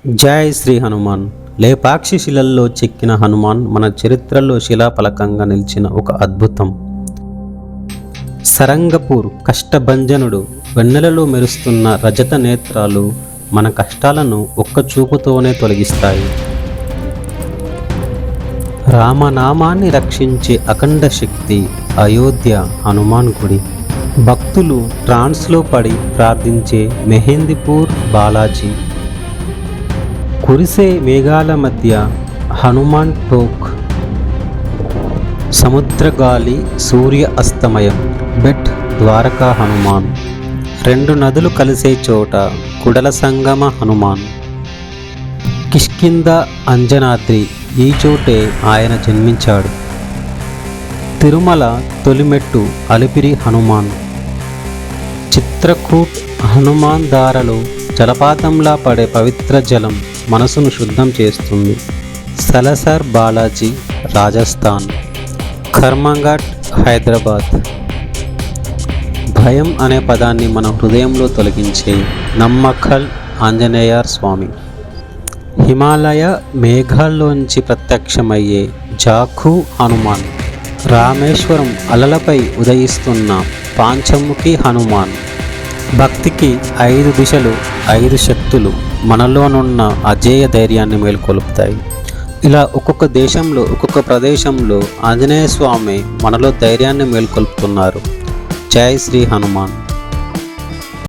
జై శ్రీ హనుమాన్. లేపాక్షి శిలల్లో చెక్కిన హనుమాన్ మన చరిత్రలో శిలాఫలకంగా నిలిచిన ఒక అద్భుతం. సరంగపూర్ కష్టభంజనుడు వెన్నెలలో మెరుస్తున్న రజత నేత్రాలు మన కష్టాలను ఒక్క చూపుతోనే తొలగిస్తాయి. రామనామాన్ని రక్షించే అఖండ శక్తి అయోధ్య హనుమాన్ గుడి. భక్తులు ట్రాన్స్లో పడి ప్రార్థించే మెహందీపూర్ బాలాజీ. కురిసే మేఘాల మధ్య హనుమాన్ టోక్. సముద్రగాలి సూర్య అస్తమయం బెట్ ద్వారకా హనుమాన్. రెండు నదులు కలిసే చోట కుడల సంగమ హనుమాన్. కిష్కింద అంజనాద్రి, ఈ చోటే ఆయన జన్మించాడు. తిరుమల తొలిమెట్టు అలిపిరి హనుమాన్. చిత్రకూట్ హనుమాన్ దారలో జలపాతంలా పడే పవిత్ర జలం మనసును శుద్ధం చేస్తుంది. సలసర్ బాలాజీ రాజస్థాన్. కర్మంఘట్ హైదరాబాద్. భయం అనే పదాన్ని మన హృదయంలో తొలగించే నమ్మక్కల్ ఆంజనేయర్ స్వామి. హిమాలయ మేఘాల్లోంచి ప్రత్యక్షమయ్యే జాఖు హనుమాన్. రామేశ్వరం అలలపై ఉదయిస్తున్న పాంచముఖి హనుమాన్. భక్తికి 5 దిశలు 5 శక్తులు మనలోనున్న అజేయ ధైర్యాన్ని మేల్కొలుపుతాయి. ఇలా ఒక్కొక్క దేశంలో ఒక్కొక్క ప్రదేశంలో ఆంజనేయ స్వామి మనలో ధైర్యాన్ని మేల్కొల్పుతున్నారు. జై శ్రీ హనుమాన్.